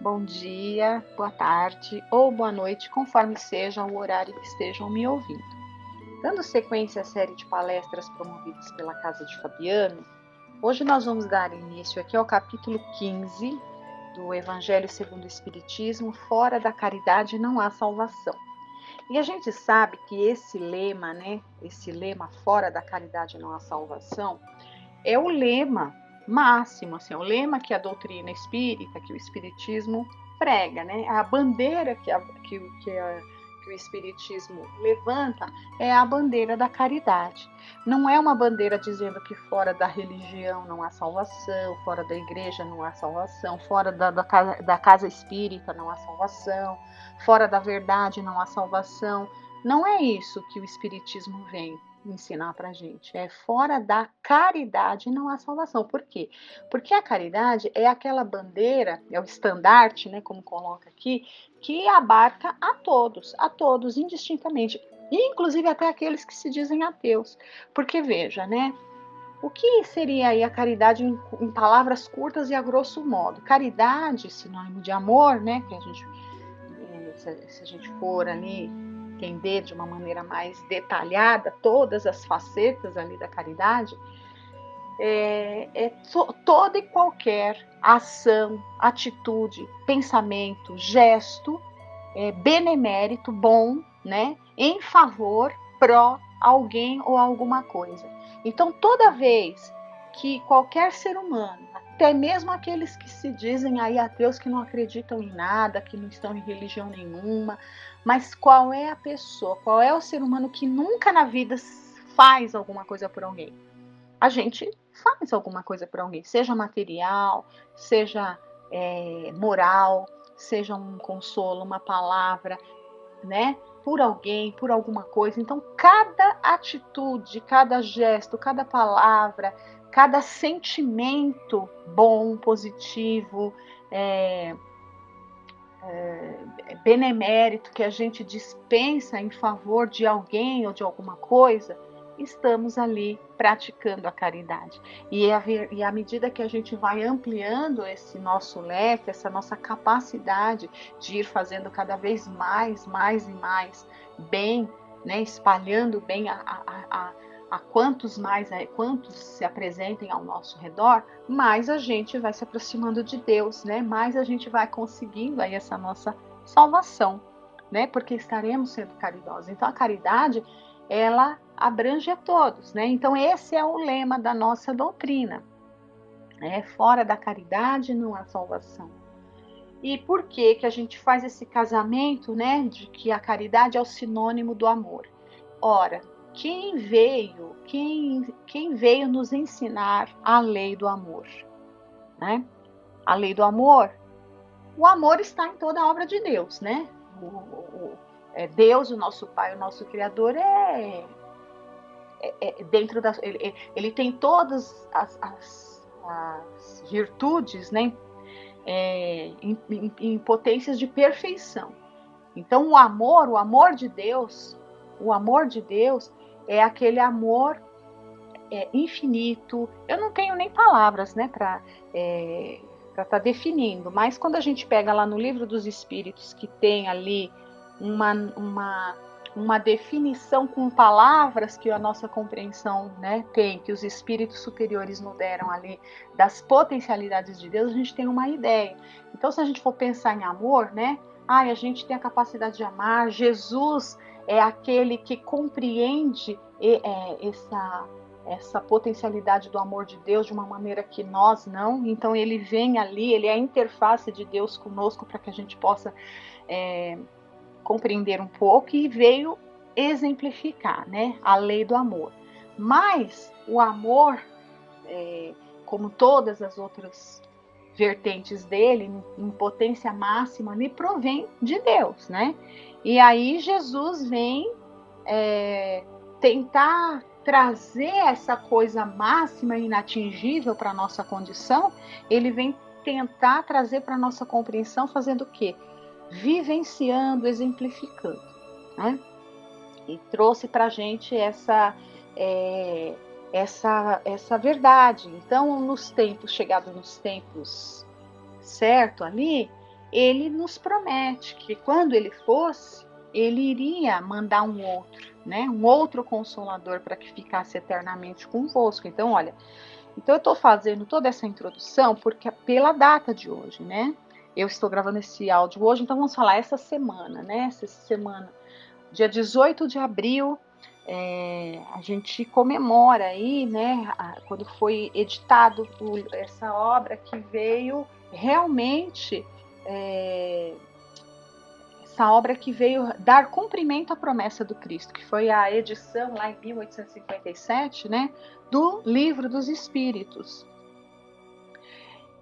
bom dia, boa tarde ou boa noite, conforme seja o horário que estejam me ouvindo. Dando sequência à série de palestras promovidas pela Casa de Fabiano, hoje nós vamos dar início aqui ao capítulo 15 do Evangelho segundo o Espiritismo, fora da caridade não há salvação. E a gente sabe que esse lema, esse lema fora da caridade não há salvação, é o lema máximo, assim, é o lema que a doutrina espírita, que o espiritismo prega, né? A bandeira que o espiritismo levanta é a bandeira da caridade. Não é uma bandeira dizendo que fora da religião não há salvação, fora da igreja não há salvação, fora da casa espírita não há salvação, fora da verdade não há salvação. Não é isso que o espiritismo vem ensinar pra gente. É fora da caridade não há salvação. Por quê? Porque a caridade é aquela bandeira, é o estandarte, né, como coloca aqui, que abarca a todos, indistintamente, inclusive até aqueles que se dizem ateus. Porque veja, né, o que seria aí a caridade em palavras curtas e a grosso modo? Caridade, sinônimo de amor, né, que a gente, se a gente for ali entender de uma maneira mais detalhada todas as facetas ali da caridade, toda e qualquer ação, atitude, pensamento, gesto benemérito, bom, né, em favor, pró alguém ou alguma coisa. Então, toda vez que qualquer ser humano, até mesmo aqueles que se dizem aí ateus, que não acreditam em nada, que não estão em religião nenhuma, mas qual é a pessoa, qual é o ser humano que nunca na vida faz alguma coisa por alguém? A gente faz alguma coisa por alguém, seja material, seja moral, seja um consolo, uma palavra, né? Por alguém, por alguma coisa. Então, cada atitude, cada gesto, cada palavra, cada sentimento bom, positivo, benemérito que a gente dispensa em favor de alguém ou de alguma coisa, estamos ali praticando a caridade. E à medida que a gente vai ampliando esse nosso leque, essa nossa capacidade de ir fazendo cada vez mais e mais bem, né, espalhando bem a quantos se apresentem ao nosso redor, mais a gente vai se aproximando de Deus, né? Mais a gente vai conseguindo aí essa nossa salvação, né? Porque estaremos sendo caridosos. Então a caridade, ela abrange a todos, né? Então esse é o lema da nossa doutrina, né? Fora da caridade não há salvação. E por que a gente faz esse casamento, né? De que a caridade é o sinônimo do amor? Ora, quem veio nos ensinar a lei do amor, né? A lei do amor, o amor está em toda a obra de Deus, né? Deus, o nosso Pai, o nosso Criador, dentro da, ele tem todas as virtudes, né? Em potências de perfeição. Então, o amor de Deus, é aquele amor infinito. Eu não tenho nem palavras, né, para estar definindo, mas quando a gente pega lá no Livro dos Espíritos, que tem ali uma definição com palavras que a nossa compreensão, né, tem, que os espíritos superiores nos deram ali, das potencialidades de Deus, a gente tem uma ideia. Então, se a gente for pensar em amor, né, a gente tem a capacidade de amar. Jesus é aquele que compreende essa potencialidade do amor de Deus de uma maneira que nós não. Então ele vem ali, ele é a interface de Deus conosco para que a gente possa compreender um pouco, e veio exemplificar, né, a lei do amor. Mas o amor, como todas as outras vertentes dele, em potência máxima, ali provém de Deus, né? E aí Jesus vem tentar trazer essa coisa máxima e inatingível para a nossa condição. Ele vem tentar trazer para a nossa compreensão, fazendo o quê? Vivenciando, exemplificando, né? E trouxe para a gente essa verdade. Então, chegados nos tempos certo ali, ele nos promete que quando ele fosse, ele iria mandar um outro, né? Um outro consolador para que ficasse eternamente convosco. Então, olha, então eu estou fazendo toda essa introdução porque pela data de hoje, né? Eu estou gravando esse áudio hoje, então vamos falar essa semana, né? Essa semana, dia 18 de abril, a gente comemora aí, né? Quando foi editado essa obra que veio realmente essa obra que veio dar cumprimento à promessa do Cristo, que foi a edição lá em 1857, né, do Livro dos Espíritos.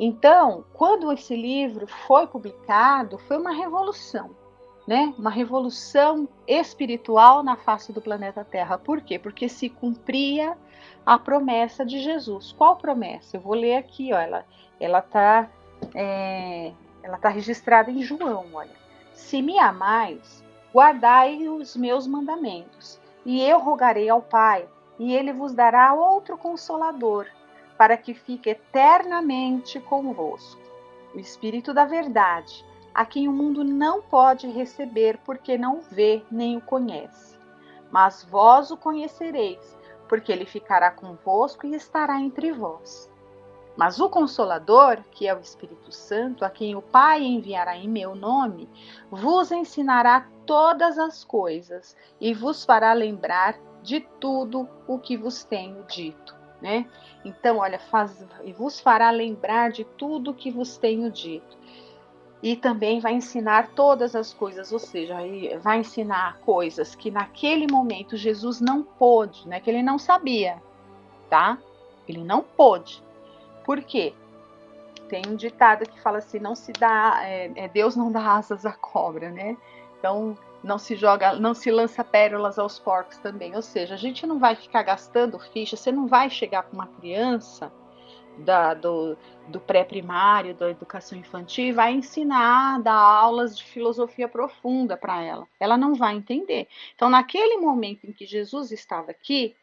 Então, quando esse livro foi publicado, foi uma revolução, né? Uma revolução espiritual na face do planeta Terra. Por quê? Porque se cumpria a promessa de Jesus. Qual promessa? Eu vou ler aqui, ó, ela tá registrada em João, olha. Se me amais, guardai os meus mandamentos, e eu rogarei ao Pai, e ele vos dará outro consolador, para que fique eternamente convosco. O Espírito da Verdade, a quem o mundo não pode receber, porque não vê nem o conhece. Mas vós o conhecereis, porque ele ficará convosco e estará entre vós. Mas o Consolador, que é o Espírito Santo, a quem o Pai enviará em meu nome, vos ensinará todas as coisas e vos fará lembrar de tudo o que vos tenho dito, né? Então, olha, e vos fará lembrar de tudo o que vos tenho dito. E também vai ensinar todas as coisas, ou seja, vai ensinar coisas que naquele momento Jesus não pôde, né? Que ele não sabia, tá? Ele não pôde. Por quê? Tem um ditado que fala assim, não se dá, Deus não dá asas à cobra, né? Então não se lança pérolas aos porcos também. Ou seja, a gente não vai ficar gastando ficha, você não vai chegar com uma criança do pré-primário, da educação infantil, e vai ensinar, dar aulas de filosofia profunda para ela. Ela não vai entender. Então, naquele momento em que Jesus estava aqui,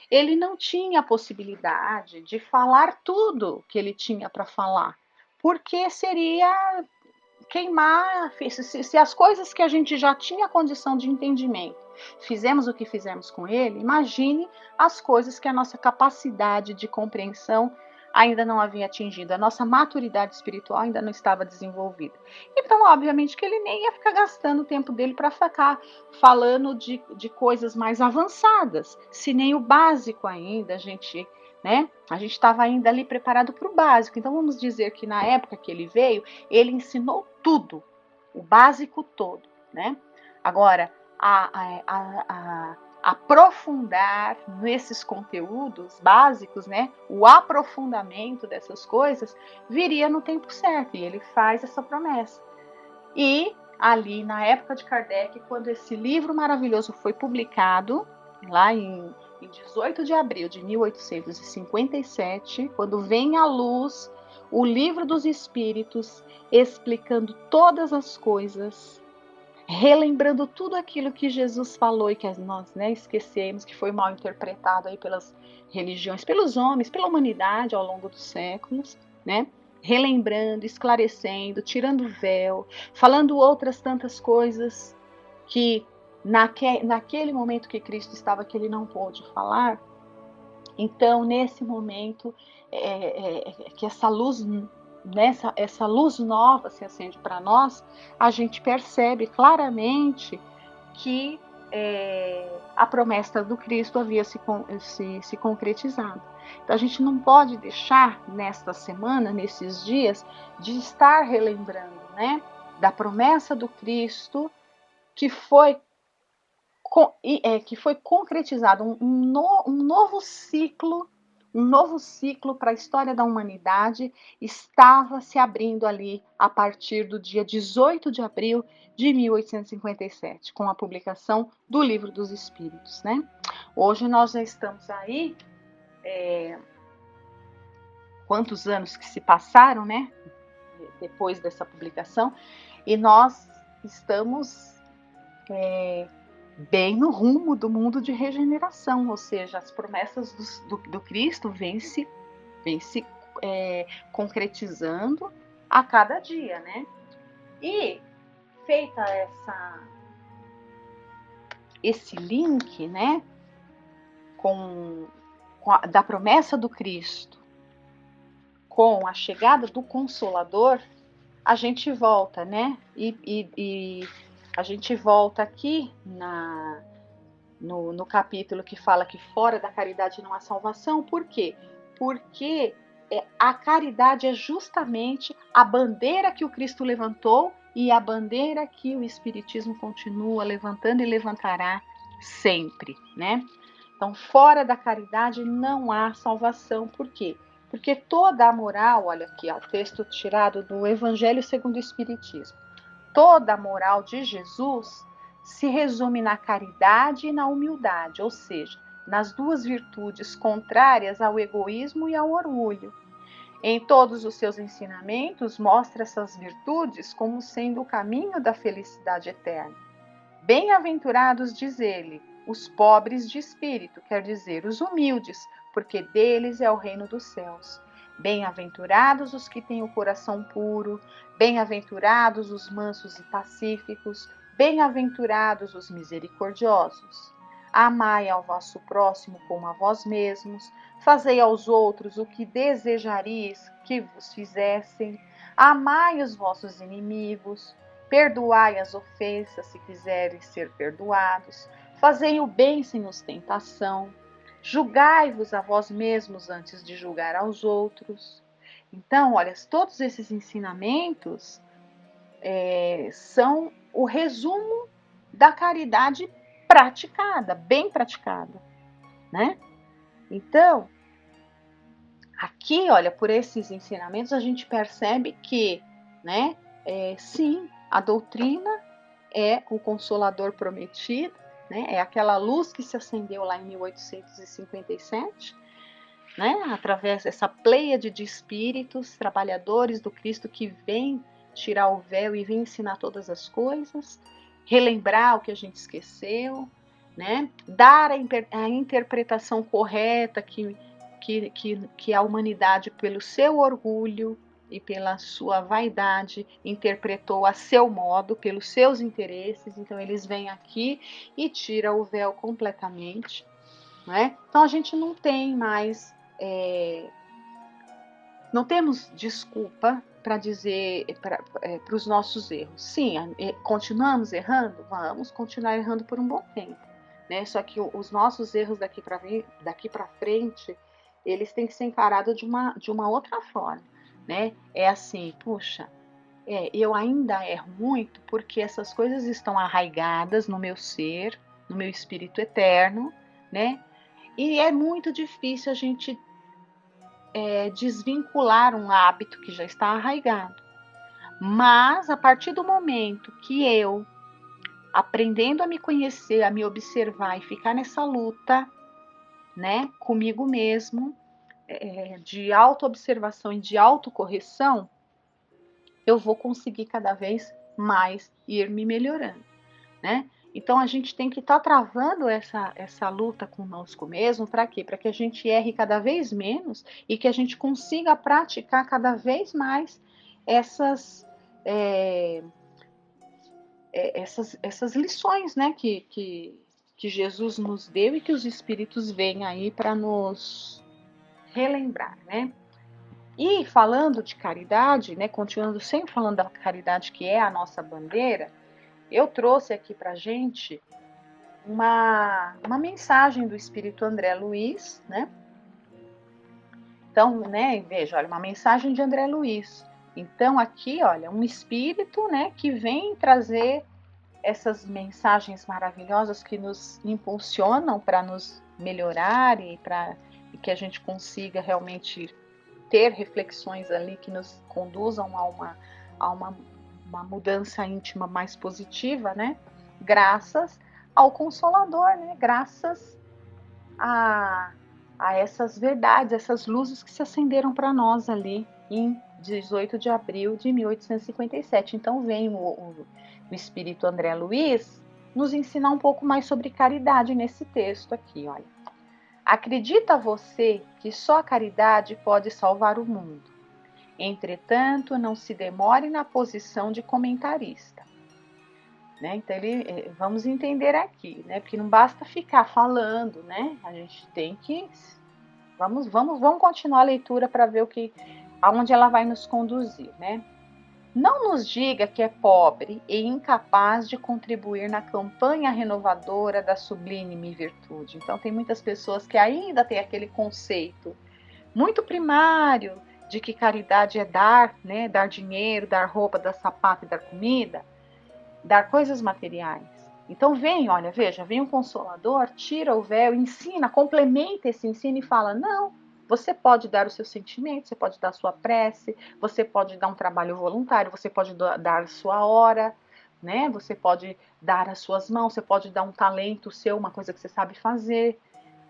ele não tinha a possibilidade de falar tudo que ele tinha para falar, porque seria queimar, se as coisas que a gente já tinha condição de entendimento, fizemos o que fizemos com ele, imagine as coisas que a nossa capacidade de compreensão ainda não havia atingido, a nossa maturidade espiritual ainda não estava desenvolvida. Então, obviamente, que ele nem ia ficar gastando o tempo dele para ficar falando de coisas mais avançadas, se nem o básico ainda a gente, né? A gente estava ainda ali preparado para o básico. Então, vamos dizer que na época que ele veio, ele ensinou tudo, o básico todo, né? Agora, aprofundar nesses conteúdos básicos, né? O aprofundamento dessas coisas viria no tempo certo, e ele faz essa promessa. E ali, na época de Kardec, quando esse livro maravilhoso foi publicado, lá em 18 de abril de 1857, quando vem à luz o Livro dos Espíritos, explicando todas as coisas, relembrando tudo aquilo que Jesus falou e que nós, né, esquecemos, que foi mal interpretado aí pelas religiões, pelos homens, pela humanidade ao longo dos séculos, né? Relembrando, esclarecendo, tirando o véu, falando outras tantas coisas que naquele momento que Cristo estava, que ele não pôde falar. Então, nesse momento, que essa luz, essa luz nova se acende para nós, a gente percebe claramente que a promessa do Cristo havia se concretizado. Então, a gente não pode deixar nesta semana, nesses dias, de estar relembrando, né, da promessa do Cristo que foi concretizado um novo ciclo para a história da humanidade estava se abrindo ali a partir do dia 18 de abril de 1857, com a publicação do Livro dos Espíritos, né? Hoje nós já estamos aí, quantos anos que se passaram, né? Depois dessa publicação, e nós estamos bem no rumo do mundo de regeneração, ou seja, as promessas do Cristo vêm se concretizando a cada dia, né? E feita esse link, né, da promessa do Cristo com a chegada do Consolador, a gente volta, né? E a gente volta aqui no capítulo que fala que fora da caridade não há salvação. Por quê? Porque a caridade é justamente a bandeira que o Cristo levantou e a bandeira que o Espiritismo continua levantando e levantará sempre, né? Então, fora da caridade não há salvação. Por quê? Porque toda a moral, olha aqui, ó, texto tirado do Evangelho segundo o Espiritismo, toda a moral de Jesus se resume na caridade e na humildade, ou seja, nas duas virtudes contrárias ao egoísmo e ao orgulho. Em todos os seus ensinamentos, mostra essas virtudes como sendo o caminho da felicidade eterna. Bem-aventurados, diz ele, os pobres de espírito, quer dizer, os humildes, porque deles é o reino dos céus. Bem-aventurados os que têm o coração puro, bem-aventurados os mansos e pacíficos, bem-aventurados os misericordiosos. Amai ao vosso próximo como a vós mesmos, fazei aos outros o que desejareis que vos fizessem, amai os vossos inimigos, perdoai as ofensas se quiseres ser perdoados, fazei o bem sem ostentação, julgai-vos a vós mesmos antes de julgar aos outros. Então, olha, todos esses ensinamentos são o resumo da caridade praticada, bem praticada, né? Então, aqui, olha, por esses ensinamentos a gente percebe que, né, sim, a doutrina é o Consolador prometido, né? É aquela luz que se acendeu lá em 1857, né? Através dessa pleiade de espíritos, trabalhadores do Cristo que vem tirar o véu e vem ensinar todas as coisas, relembrar o que a gente esqueceu, né? Dar a interpretação correta que a humanidade, pelo seu orgulho e pela sua vaidade, interpretou a seu modo, pelos seus interesses. Então eles vêm aqui e tiram o véu completamente, né? Então a gente não tem mais, não temos desculpa para dizer para os nossos erros. Sim, continuamos errando? Vamos continuar errando por um bom tempo, né? Só que os nossos erros daqui para frente, eles têm que ser encarados de uma outra forma, né? É assim, puxa, eu ainda erro muito porque essas coisas estão arraigadas no meu ser, no meu espírito eterno, né? E é muito difícil a gente desvincular um hábito que já está arraigado. Mas a partir do momento que eu, aprendendo a me conhecer, a me observar e ficar nessa luta, né, comigo mesmo, de autoobservação e de autocorreção, eu vou conseguir cada vez mais ir me melhorando, né? Então a gente tem que estar travando essa luta conosco mesmo, para quê? Para que a gente erre cada vez menos e que a gente consiga praticar cada vez mais essas lições, né, que Jesus nos deu e que os Espíritos vêm aí para nos relembrar, né? E falando de caridade, né, continuando sempre falando da caridade que é a nossa bandeira, eu trouxe aqui para gente uma mensagem do Espírito André Luiz, né? Então, né, veja, olha, uma mensagem de André Luiz. Então, aqui, olha, um espírito, né, que vem trazer essas mensagens maravilhosas que nos impulsionam para nos melhorar e para que a gente consiga realmente ter reflexões ali que nos conduzam a uma mudança íntima mais positiva, né? Graças ao Consolador, né? Graças a essas verdades, essas luzes que se acenderam para nós ali em 18 de abril de 1857. Então vem o Espírito André Luiz nos ensinar um pouco mais sobre caridade nesse texto aqui, olha. Acredita você que só a caridade pode salvar o mundo? Entretanto, não se demore na posição de comentarista. Né? Então, vamos entender aqui, né? Porque não basta ficar falando, né? A gente tem que... Vamos continuar a leitura para ver aonde ela vai nos conduzir, né? Não nos diga que é pobre e incapaz de contribuir na campanha renovadora da sublime virtude. Então, tem muitas pessoas que ainda têm aquele conceito muito primário de que caridade é dar, né? Dar dinheiro, dar roupa, dar sapato e dar comida, dar coisas materiais. Então vem um consolador, tira o véu, ensina, complementa esse ensino e fala, não, você pode dar o seu sentimento, você pode dar a sua prece, você pode dar um trabalho voluntário, você pode dar a sua hora, né? Você pode dar as suas mãos, você pode dar um talento seu, uma coisa que você sabe fazer.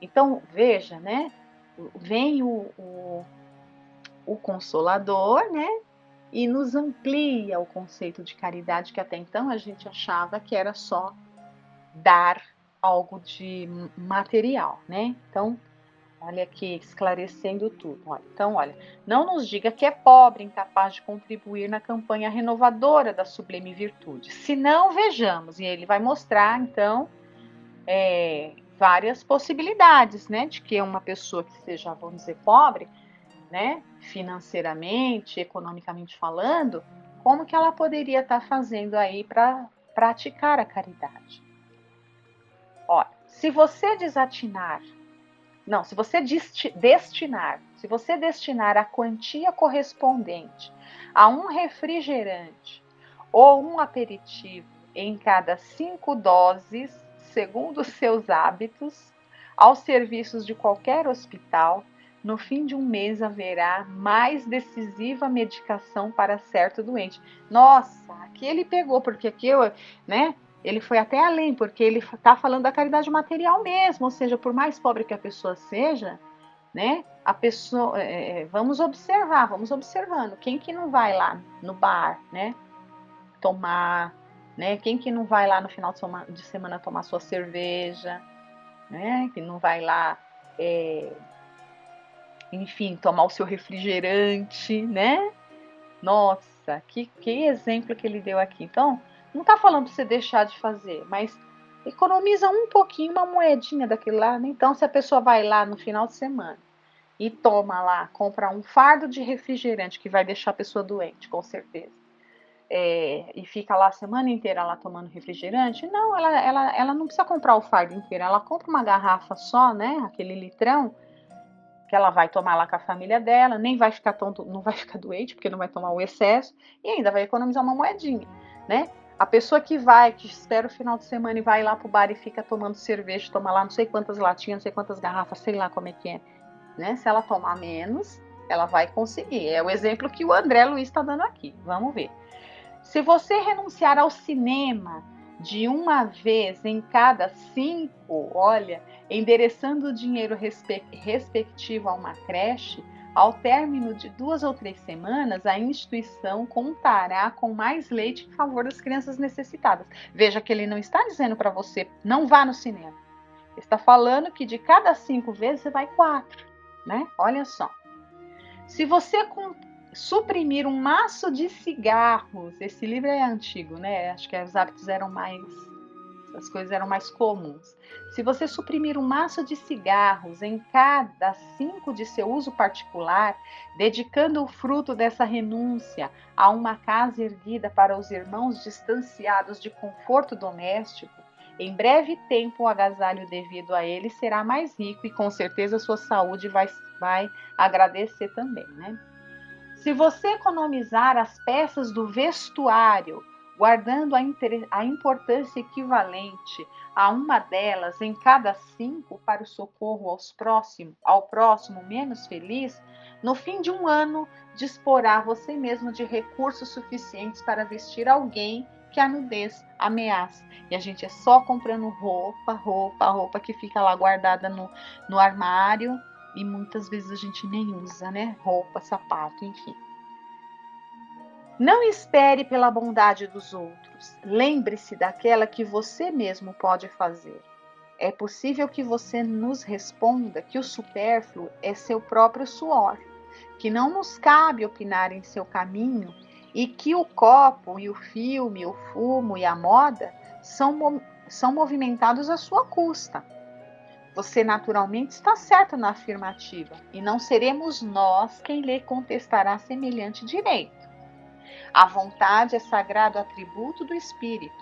Então, veja, né? Vem o Consolador, né? E nos amplia o conceito de caridade, que até então a gente achava que era só dar algo de material, né? Então, olha aqui, esclarecendo tudo. Olha, não nos diga que é pobre, incapaz de contribuir na campanha renovadora da sublime virtude. Se não, vejamos. E ele vai mostrar, então, várias possibilidades, né? De que uma pessoa que seja, vamos dizer, pobre, né? Financeiramente, economicamente falando, como que ela poderia estar fazendo aí para praticar a caridade? Olha, se você destinar a quantia correspondente a um refrigerante ou um aperitivo em cada 5 doses, segundo os seus hábitos, aos serviços de qualquer hospital, no fim de um mês haverá mais decisiva medicação para certo doente. Nossa, aqui ele pegou, porque aqui né? Ele foi até além, porque ele está falando da caridade material mesmo, ou seja, por mais pobre que a pessoa seja, né? A pessoa, vamos observando. Quem que não vai lá no bar, né? Tomar, né? Quem que não vai lá no final de semana tomar sua cerveja, né? Que não vai lá, enfim, tomar o seu refrigerante, né? Nossa, que exemplo que ele deu aqui. Então, não está falando para você deixar de fazer, mas economiza um pouquinho, uma moedinha daquele lá. Né? Então, se a pessoa vai lá no final de semana e toma lá, compra um fardo de refrigerante, que vai deixar a pessoa doente, com certeza, e fica lá a semana inteira lá tomando refrigerante, não, ela não precisa comprar o fardo inteiro, ela compra uma garrafa só, né, aquele litrão, que ela vai tomar lá com a família dela, nem vai ficar não vai ficar doente, porque não vai tomar o excesso, e ainda vai economizar uma moedinha, né? A pessoa que espera o final de semana e vai lá pro bar e fica tomando cerveja, toma lá não sei quantas latinhas, não sei quantas garrafas, sei lá como é que é, né? Se ela tomar menos, ela vai conseguir. É o exemplo que o André Luiz está dando aqui. Vamos ver. Se você renunciar ao cinema de uma vez em cada 5, olha, endereçando o dinheiro respectivo a uma creche, ao término de 2 ou 3 semanas, a instituição contará com mais leite em favor das crianças necessitadas. Veja que ele não está dizendo para você, não vá no cinema. Ele está falando que de cada 5 vezes você vai 4, né? Olha só. Se você suprimir um maço de cigarros, esse livro é antigo, né? Acho que os hábitos as coisas eram mais comuns. Se você suprimir um maço de cigarros em cada 5 de seu uso particular, dedicando o fruto dessa renúncia a uma casa erguida para os irmãos distanciados de conforto doméstico, em breve tempo o agasalho devido a ele será mais rico e com certeza sua saúde vai agradecer também, né? Se você economizar as peças do vestuário, guardando a importância equivalente a uma delas em cada 5 para o socorro ao próximo menos feliz, no fim de um ano disporá você mesmo de recursos suficientes para vestir alguém que a nudez ameaça. E a gente é só comprando roupa que fica lá guardada no armário, e muitas vezes a gente nem usa, né? Roupa, sapato, enfim. Não espere pela bondade dos outros. Lembre-se daquela que você mesmo pode fazer. É possível que você nos responda que o supérfluo é seu próprio suor. que não nos cabe opinar em seu caminho e que o copo e o filme, o fumo e a moda são movimentados à sua custa. Você naturalmente está certo na afirmativa e não seremos nós quem lhe contestará semelhante direito. A vontade é sagrado atributo do Espírito,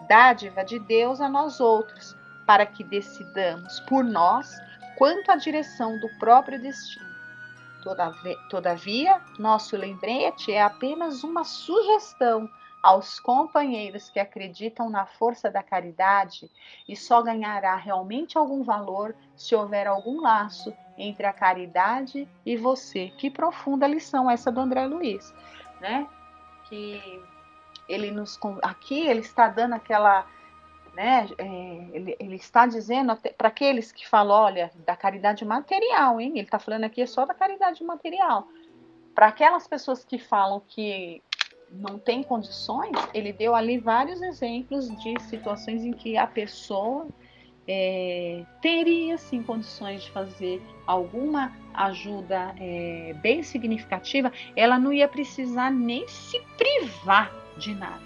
dádiva de Deus a nós outros, para que decidamos por nós quanto à direção do próprio destino. Todavia, nosso lembrete é apenas uma sugestão aos companheiros que acreditam na força da caridade e só ganhará realmente algum valor se houver algum laço entre a caridade e você. Que profunda lição essa do André Luiz, né? Que aqui ele está dando aquela, né? Ele está dizendo para aqueles que falam, olha, da caridade material, hein? Ele está falando aqui só da caridade material. Para aquelas pessoas que falam que não tem condições, ele deu ali vários exemplos de situações em que a pessoa teria sim condições de fazer alguma ajuda bem significativa, ela não ia precisar nem se privar de nada.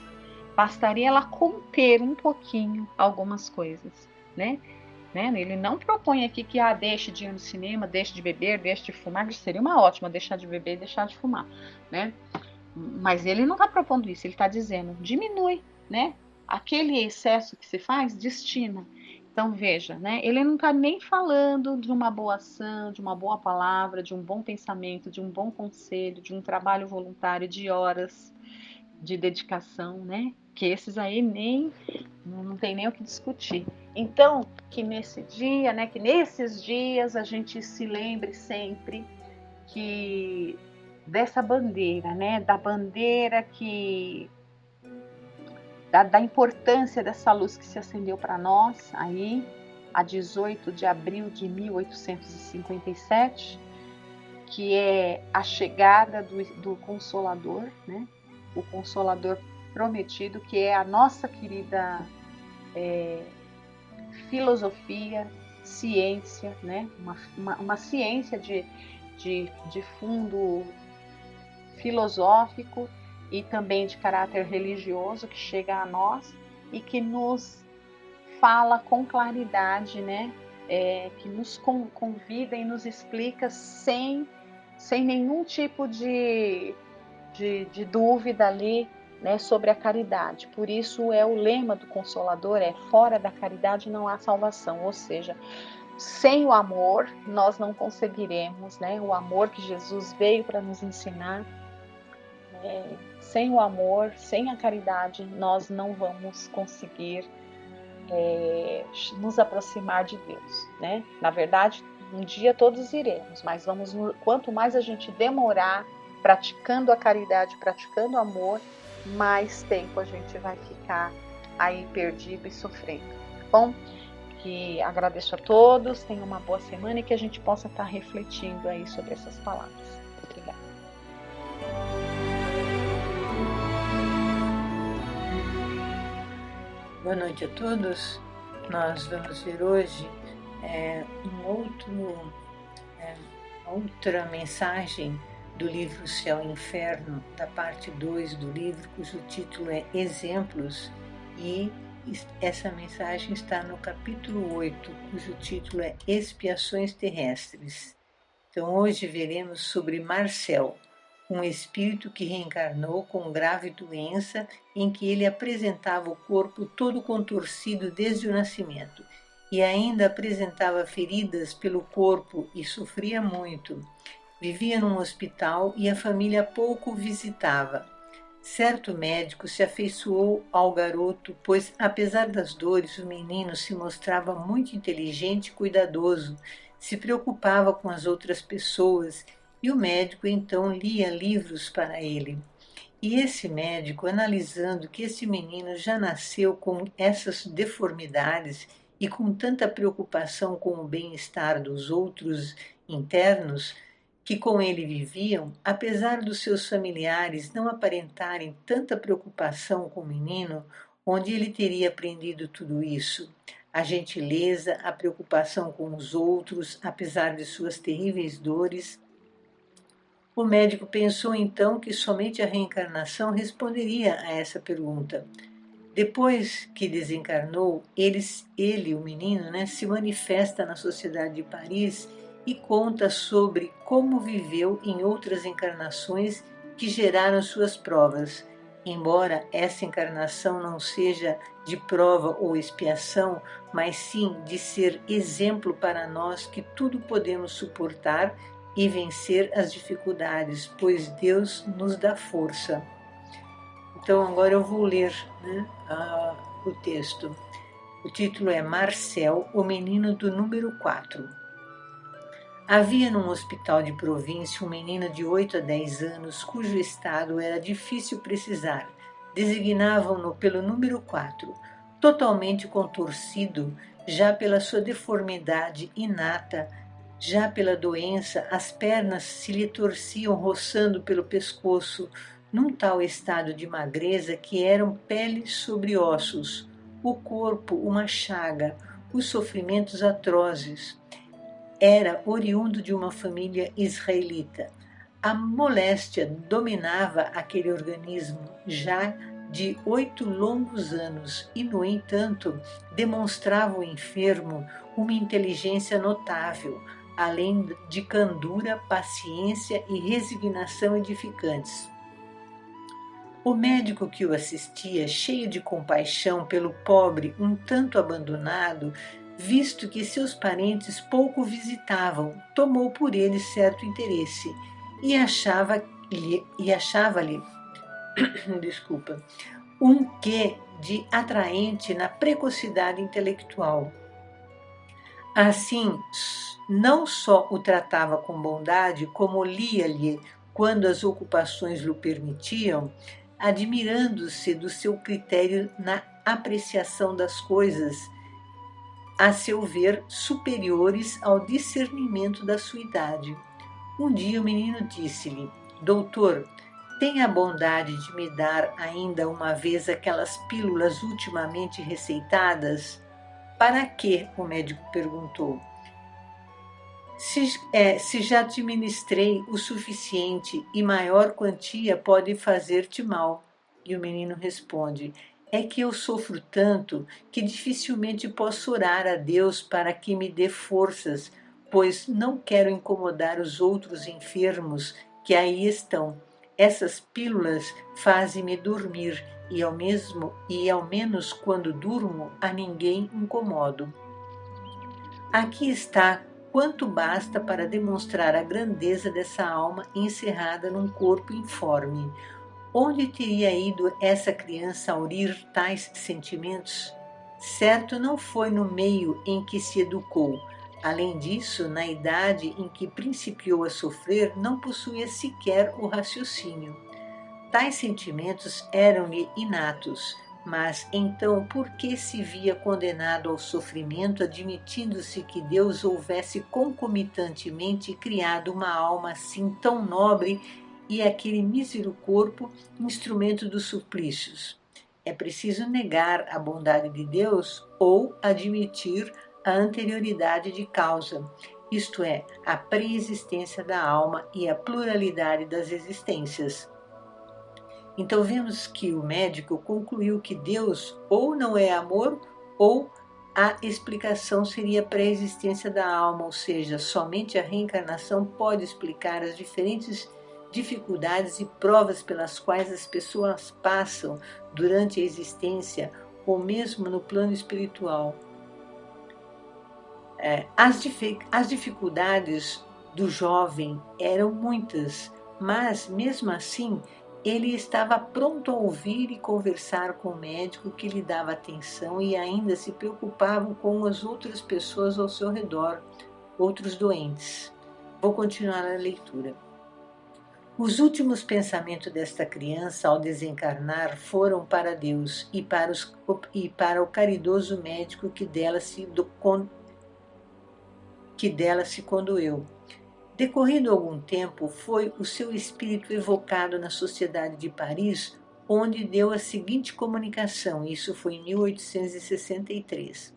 Bastaria ela conter um pouquinho algumas coisas, né? Ele não propõe aqui que deixe de ir no cinema, deixe de beber, deixe de fumar, que seria uma ótima, deixar de beber e deixar de fumar, né? Mas ele não está propondo isso, ele está dizendo, diminui, né? Aquele excesso que se faz, destina. Então veja, né? Ele não está nem falando de uma boa ação, de uma boa palavra, de um bom pensamento, de um bom conselho, de um trabalho voluntário de horas de dedicação, né? Que esses aí não tem nem o que discutir. Então, que nesse dia, né? Que nesses dias a gente se lembre sempre que dessa bandeira, né? Da bandeira da importância dessa luz que se acendeu para nós aí a 18 de abril de 1857, que é a chegada do Consolador, né? O Consolador prometido, que é a nossa querida filosofia, ciência, né? Uma ciência de fundo filosófico e também de caráter religioso que chega a nós e que nos fala com claridade, né? Que nos convida e nos explica sem nenhum tipo de dúvida ali, né, sobre a caridade. Por isso é o lema do Consolador, fora da caridade não há salvação, ou seja, sem o amor nós não conseguiremos, né? O amor que Jesus veio para nos ensinar. Sem o amor, sem a caridade, nós não vamos conseguir nos aproximar de Deus, né? Na verdade, um dia todos iremos, mas quanto mais a gente demorar praticando a caridade, praticando o amor, mais tempo a gente vai ficar aí perdido e sofrendo. Bom, que agradeço a todos, tenham uma boa semana e que a gente possa estar refletindo aí sobre essas palavras. Obrigada. Boa noite a todos. Nós vamos ver hoje outra mensagem do livro Céu e Inferno, da parte 2 do livro, cujo título é Exemplos, e essa mensagem está no capítulo 8, cujo título é Expiações Terrestres. Então hoje veremos sobre Marcel, um espírito que reencarnou com grave doença em que ele apresentava o corpo todo contorcido desde o nascimento e ainda apresentava feridas pelo corpo e sofria muito. Vivia num hospital e a família pouco o visitava. Certo médico se afeiçoou ao garoto, pois, apesar das dores, o menino se mostrava muito inteligente e cuidadoso, se preocupava com as outras pessoas e o médico então lia livros para ele. E esse médico, analisando que esse menino já nasceu com essas deformidades e com tanta preocupação com o bem-estar dos outros internos que com ele viviam, apesar dos seus familiares não aparentarem tanta preocupação com o menino, onde ele teria aprendido tudo isso? A gentileza, a preocupação com os outros, apesar de suas terríveis dores. O médico pensou então que somente a reencarnação responderia a essa pergunta. Depois que desencarnou, ele o menino, se manifesta na Sociedade de Paris e conta sobre como viveu em outras encarnações que geraram suas provas. Embora essa encarnação não seja de prova ou expiação, mas sim de ser exemplo para nós que tudo podemos suportar e vencer as dificuldades, pois Deus nos dá força. Então agora eu vou ler o texto. O título é Marcel, o menino do número 4. Havia num hospital de província um menino de 8 a 10 anos cujo estado era difícil precisar. Designavam-no pelo número 4, totalmente contorcido, já pela sua deformidade inata, já pela doença, as pernas se lhe torciam roçando pelo pescoço, num tal estado de magreza que eram peles sobre ossos, o corpo uma chaga, os sofrimentos atrozes. Era oriundo de uma família israelita. A moléstia dominava aquele organismo já de 8 longos anos e, no entanto, demonstrava o enfermo uma inteligência notável, além de candura, paciência e resignação edificantes. O médico que o assistia, cheio de compaixão pelo pobre um tanto abandonado, visto que seus parentes pouco o visitavam, tomou por ele certo interesse e achava-lhe um quê de atraente na precocidade intelectual. Assim, não só o tratava com bondade, como lia-lhe quando as ocupações lhe permitiam, admirando-se do seu critério na apreciação das coisas, a seu ver superiores ao discernimento da sua idade. Um dia o menino disse-lhe: Doutor, tenha a bondade de me dar ainda uma vez aquelas pílulas ultimamente receitadas? Para quê? O médico perguntou. Se já te ministrei o suficiente e maior quantia pode fazer-te mal. E o menino responde: é que eu sofro tanto que dificilmente posso orar a Deus para que me dê forças, pois não quero incomodar os outros enfermos que aí estão. Essas pílulas fazem-me dormir e ao menos quando durmo a ninguém incomodo. Aqui está quanto basta para demonstrar a grandeza dessa alma encerrada num corpo informe. Onde teria ido essa criança aurir tais sentimentos? Certo não foi no meio em que se educou. Além disso, na idade em que principiou a sofrer, não possuía sequer o raciocínio. Tais sentimentos eram-lhe inatos, mas então por que se via condenado ao sofrimento, admitindo-se que Deus houvesse concomitantemente criado uma alma assim tão nobre e aquele mísero corpo instrumento dos suplícios? É preciso negar a bondade de Deus ou admitir a anterioridade de causa, isto é, a pré-existência da alma e a pluralidade das existências. Então vemos que o médico concluiu que Deus ou não é amor ou a explicação seria a pré-existência da alma, ou seja, somente a reencarnação pode explicar as diferentes dificuldades e provas pelas quais as pessoas passam durante a existência ou mesmo no plano espiritual. As dificuldades do jovem eram muitas, mas mesmo assim ele estava pronto a ouvir e conversar com o médico que lhe dava atenção e ainda se preocupava com as outras pessoas ao seu redor, outros doentes. Vou continuar a leitura. Os últimos pensamentos desta criança ao desencarnar foram para Deus e para o caridoso médico que dela se condoeu. Decorrido algum tempo, foi o seu espírito evocado na Sociedade de Paris, onde deu a seguinte comunicação, isso foi em 1863.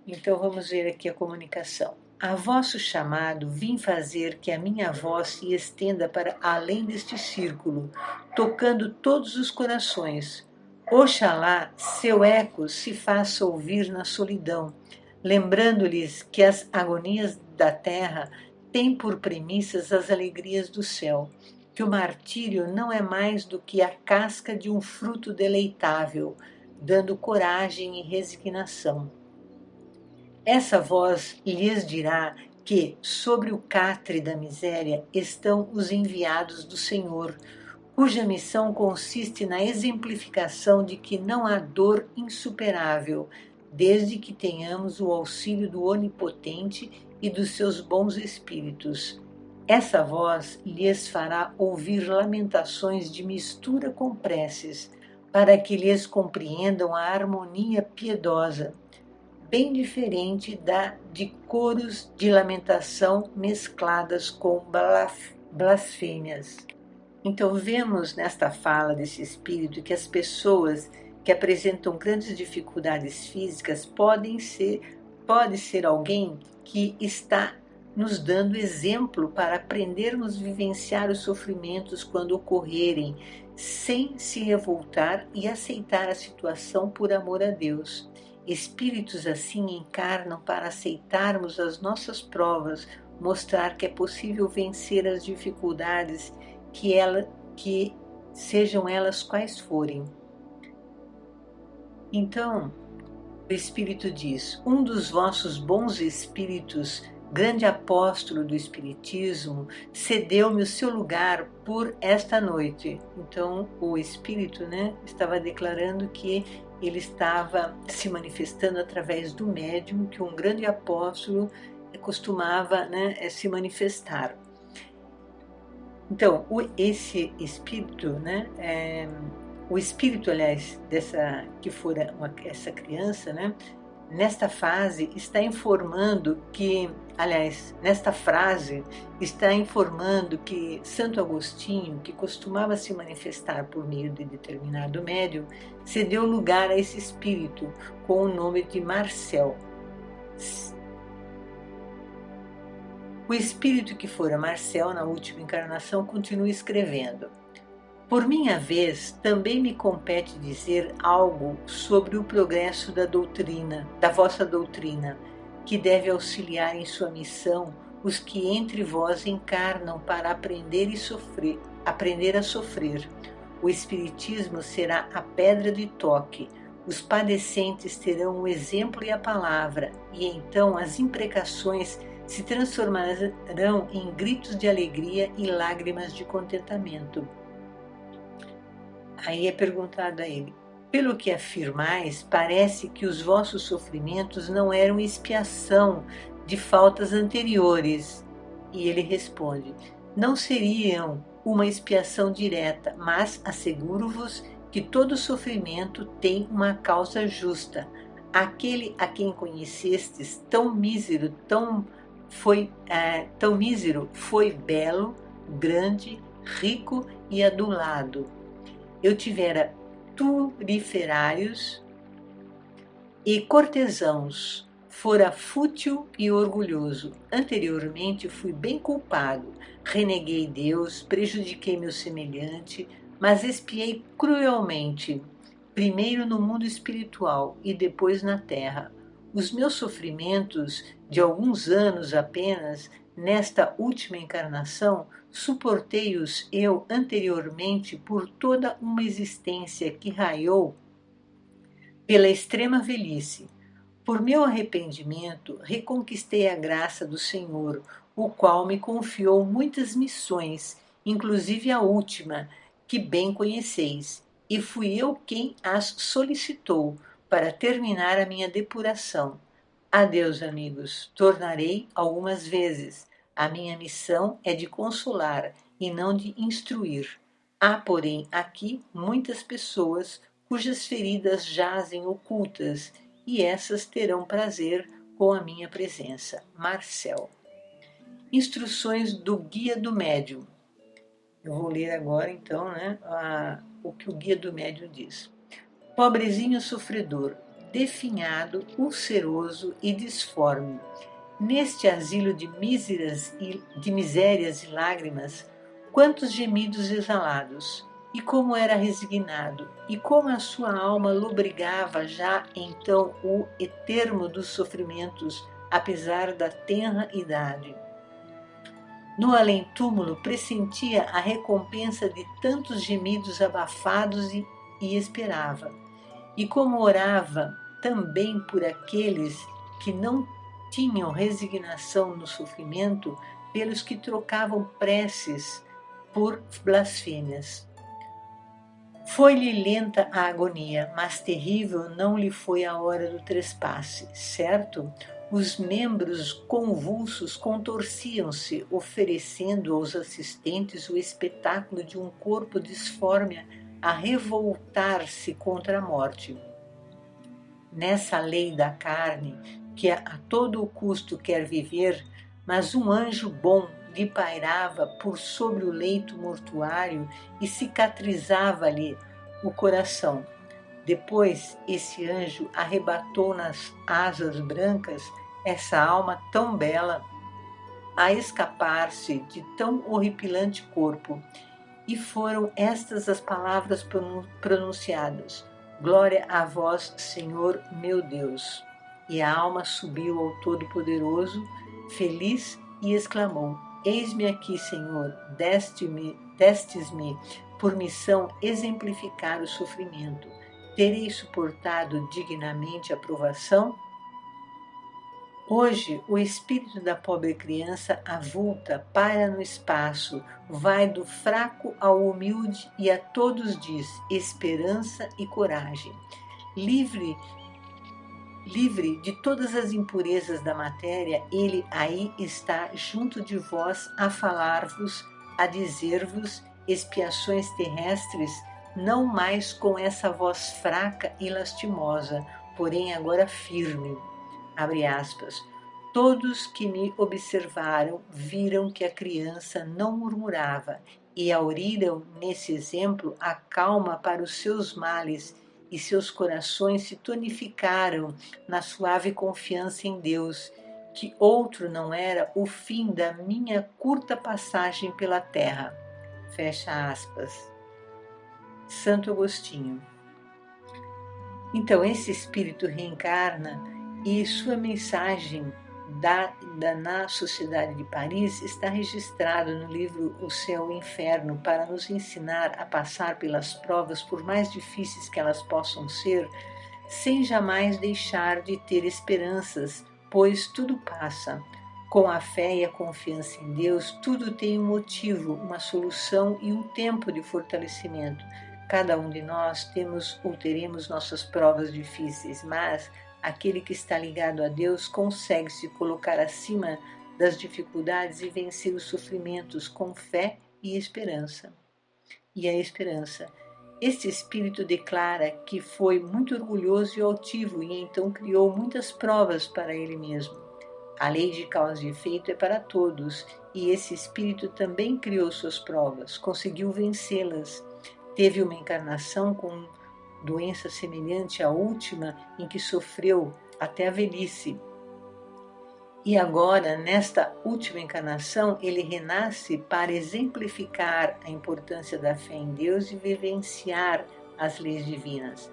Então vamos ver aqui a comunicação. A vosso chamado vim fazer que a minha voz se estenda para além deste círculo, tocando todos os corações. Oxalá seu eco se faça ouvir na solidão, lembrando-lhes que as agonias da terra têm por premissas as alegrias do céu, que o martírio não é mais do que a casca de um fruto deleitável, dando coragem e resignação. Essa voz lhes dirá que, sobre o catre da miséria, estão os enviados do Senhor, cuja missão consiste na exemplificação de que não há dor insuperável, desde que tenhamos o auxílio do Onipotente e dos seus bons espíritos. Essa voz lhes fará ouvir lamentações de mistura com preces, para que lhes compreendam a harmonia piedosa, bem diferente da de coros de lamentação mescladas com blasfêmias. Então vemos nesta fala desse espírito que as pessoas que apresentam grandes dificuldades físicas pode ser alguém que está nos dando exemplo para aprendermos a vivenciar os sofrimentos quando ocorrerem, sem se revoltar e aceitar a situação por amor a Deus. Espíritos assim encarnam para aceitarmos as nossas provas, mostrar que é possível vencer as dificuldades, que sejam elas quais forem. Então, o Espírito diz: um dos vossos bons espíritos, grande apóstolo do Espiritismo, cedeu-me o seu lugar por esta noite. Então, o Espírito, estava declarando que ele estava se manifestando através do médium, que um grande apóstolo costumava se manifestar. Então, esse espírito, o espírito, aliás, que fora essa criança, nesta fase está informando que, nesta frase está informando que Santo Agostinho, que costumava se manifestar por meio de determinado médium, cedeu lugar a esse espírito com o nome de Marcel. O espírito que fora Marcel na última encarnação continua escrevendo: por minha vez, também me compete dizer algo sobre o progresso da vossa doutrina, que deve auxiliar em sua missão os que entre vós encarnam para aprender a sofrer. O Espiritismo será a pedra de toque, os padecentes terão o exemplo e a palavra, e então as imprecações se transformarão em gritos de alegria e lágrimas de contentamento. Aí é perguntado a ele: pelo que afirmais, parece que os vossos sofrimentos não eram expiação de faltas anteriores. E ele responde: não seriam uma expiação direta, mas asseguro-vos que todo sofrimento tem uma causa justa. Aquele a quem conhecestes tão mísero foi belo, grande, rico e adulado. Eu tivera turiferários e cortesãos, fora fútil e orgulhoso. Anteriormente fui bem culpado, reneguei Deus, prejudiquei meu semelhante, mas expiei cruelmente, primeiro no mundo espiritual e depois na terra. Os meus sofrimentos, de alguns anos apenas, nesta última encarnação, suportei-os eu anteriormente por toda uma existência que raiou pela extrema velhice. Por meu arrependimento, reconquistei a graça do Senhor, o qual me confiou muitas missões, inclusive a última, que bem conheceis, e fui eu quem as solicitou para terminar a minha depuração. Adeus, amigos, tornarei algumas vezes. A minha missão é de consolar e não de instruir. Há, porém, aqui muitas pessoas cujas feridas jazem ocultas, e essas terão prazer com a minha presença. Marcel. Instruções do Guia do Médium. Eu vou ler agora, então, o que o Guia do Médium diz. Pobrezinho sofredor, definhado, ulceroso e disforme, Neste asilo de misérias e lágrimas, quantos gemidos exalados! E como era resignado! E como a sua alma lobrigava já então o eterno dos sofrimentos, apesar da tenra idade! No além-túmulo pressentia a recompensa de tantos gemidos abafados e esperava. E como orava também por aqueles que não tinham resignação no sofrimento, pelos que trocavam preces por blasfêmias. Foi-lhe lenta a agonia, mas terrível não lhe foi a hora do trespasse. Certo, os membros convulsos contorciam-se, oferecendo aos assistentes o espetáculo de um corpo disforme a revoltar-se contra a morte. Nessa lei da carne, que a todo o custo quer viver, mas um anjo bom lhe pairava por sobre o leito mortuário e cicatrizava-lhe o coração. Depois, esse anjo arrebatou nas asas brancas essa alma tão bela a escapar-se de tão horripilante corpo. E foram estas as palavras pronunciadas: Glória a vós, Senhor meu Deus. E a alma subiu ao Todo-Poderoso, feliz, e exclamou: Eis-me aqui, Senhor, destes-me por missão exemplificar o sofrimento. Terei suportado dignamente a provação? Hoje, o espírito da pobre criança avulta, paira no espaço, vai do fraco ao humilde e a todos diz esperança e coragem. Livre de todas as impurezas da matéria, ele aí está junto de vós a falar-vos, a dizer-vos expiações terrestres, não mais com essa voz fraca e lastimosa, porém agora firme. Abre aspas. Todos que me observaram viram que a criança não murmurava e auriram nesse exemplo a calma para os seus males e seus corações se tonificaram na suave confiança em Deus, que outro não era o fim da minha curta passagem pela terra. Fecha aspas. Santo Agostinho. Então, esse espírito reencarna e sua mensagem na Sociedade de Paris está registrado no livro O Céu e o Inferno para nos ensinar a passar pelas provas, por mais difíceis que elas possam ser, sem jamais deixar de ter esperanças, pois tudo passa. Com a fé e a confiança em Deus, tudo tem um motivo, uma solução e um tempo de fortalecimento. Cada um de nós temos ou teremos nossas provas difíceis, mas aquele que está ligado a Deus consegue se colocar acima das dificuldades e vencer os sofrimentos com fé e esperança. E a esperança. Este espírito declara que foi muito orgulhoso e altivo e então criou muitas provas para ele mesmo. A lei de causa e efeito é para todos e esse espírito também criou suas provas, conseguiu vencê-las. Teve uma encarnação com doença semelhante à última em que sofreu até a velhice. E agora, nesta última encarnação, ele renasce para exemplificar a importância da fé em Deus e vivenciar as leis divinas.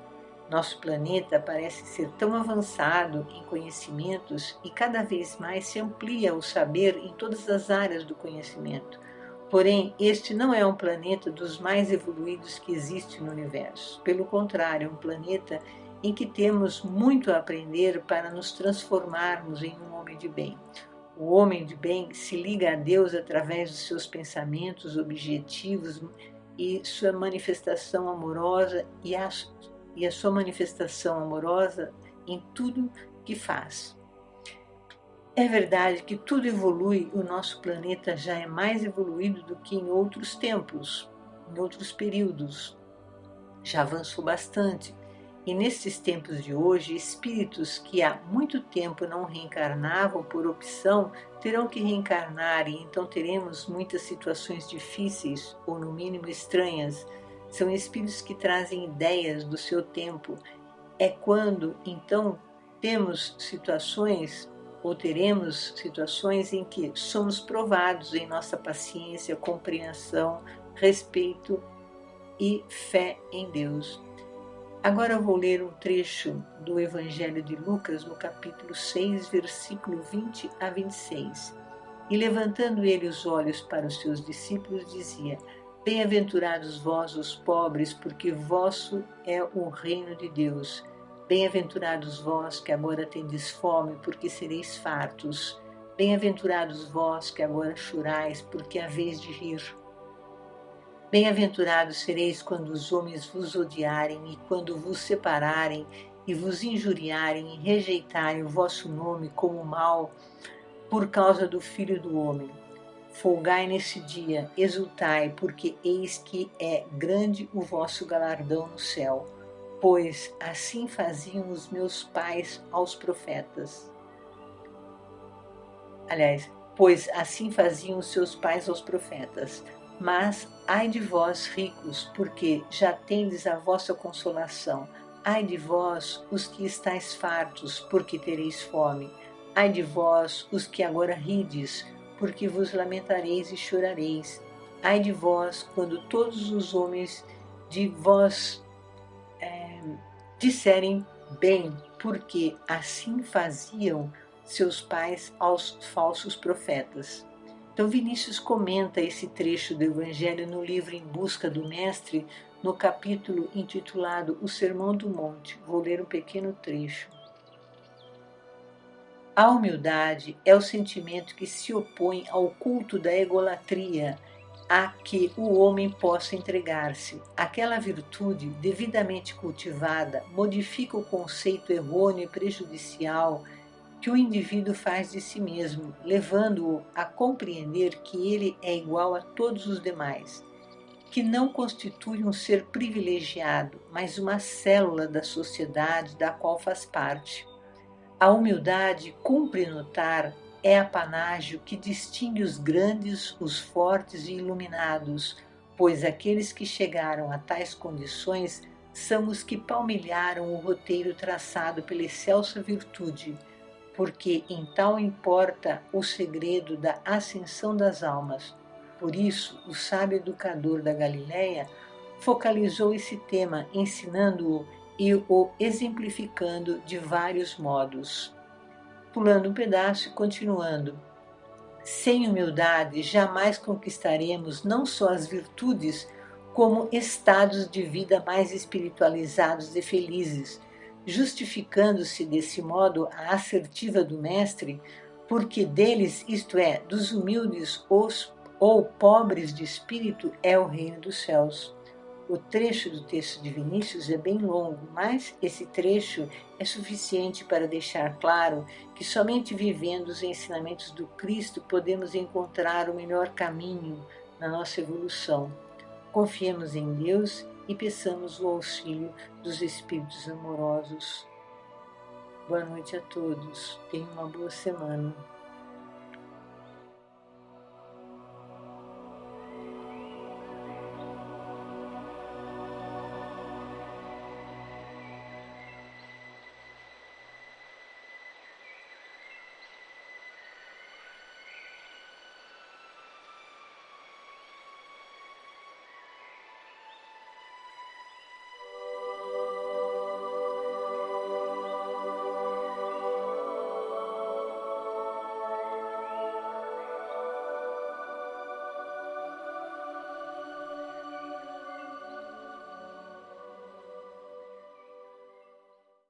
Nosso planeta parece ser tão avançado em conhecimentos e cada vez mais se amplia o saber em todas as áreas do conhecimento. Porém, este não é um planeta dos mais evoluídos que existe no universo. Pelo contrário, é um planeta em que temos muito a aprender para nos transformarmos em um homem de bem. O homem de bem se liga a Deus através dos seus pensamentos, objetivos e sua manifestação amorosa e a sua manifestação amorosa em tudo que faz. É verdade que tudo evolui, o nosso planeta já é mais evoluído do que em outros tempos, em outros períodos. Já avançou bastante. E nesses tempos de hoje, espíritos que há muito tempo não reencarnavam por opção, terão que reencarnar e então teremos muitas situações difíceis ou no mínimo estranhas. São espíritos que trazem ideias do seu tempo. É quando então temos situações ou teremos situações em que somos provados em nossa paciência, compreensão, respeito e fé em Deus. Agora eu vou ler um trecho do Evangelho de Lucas, no capítulo 6, versículo 20 a 26. E levantando ele os olhos para os seus discípulos, dizia: Bem-aventurados vós, os pobres, porque vosso é o reino de Deus. Bem-aventurados vós que agora tendes fome, porque sereis fartos. Bem-aventurados vós que agora chorais, porque haveis de rir. Bem-aventurados sereis quando os homens vos odiarem e quando vos separarem e vos injuriarem e rejeitarem o vosso nome como mal por causa do Filho do Homem. Folgai nesse dia, exultai, porque eis que é grande o vosso galardão no céu, pois assim faziam os meus pais aos profetas. Pois assim faziam os seus pais aos profetas. Mas ai de vós, ricos, porque já tendes a vossa consolação. Ai de vós, os que estáis fartos, porque tereis fome. Ai de vós, os que agora rides, porque vos lamentareis e chorareis. Ai de vós, quando todos os homens de vós disserem bem, porque assim faziam seus pais aos falsos profetas. Então Vinícius comenta esse trecho do Evangelho no livro Em Busca do Mestre, no capítulo intitulado O Sermão do Monte. Vou ler um pequeno trecho. A humildade é o sentimento que se opõe ao culto da egolatria a que o homem possa entregar-se. Aquela virtude, devidamente cultivada, modifica o conceito errôneo e prejudicial que o indivíduo faz de si mesmo, levando-o a compreender que ele é igual a todos os demais, que não constitui um ser privilegiado, mas uma célula da sociedade da qual faz parte. A humildade, cumpre notar, é apanágio que distingue os grandes, os fortes e iluminados, pois aqueles que chegaram a tais condições são os que palmilharam o roteiro traçado pela excelsa virtude, porque em tal importa o segredo da ascensão das almas. Por isso, o sábio educador da Galileia focalizou esse tema, ensinando-o e o exemplificando de vários modos. Pulando um pedaço e continuando. Sem humildade, jamais conquistaremos não só as virtudes, como estados de vida mais espiritualizados e felizes, justificando-se desse modo a assertiva do mestre, porque deles, isto é, dos humildes ou pobres de espírito, é o reino dos céus. O trecho do texto de Vinícius é bem longo, mas esse trecho é suficiente para deixar claro que somente vivendo os ensinamentos do Cristo podemos encontrar o melhor caminho na nossa evolução. Confiemos em Deus e peçamos o auxílio dos Espíritos amorosos. Boa noite a todos. Tenham uma boa semana.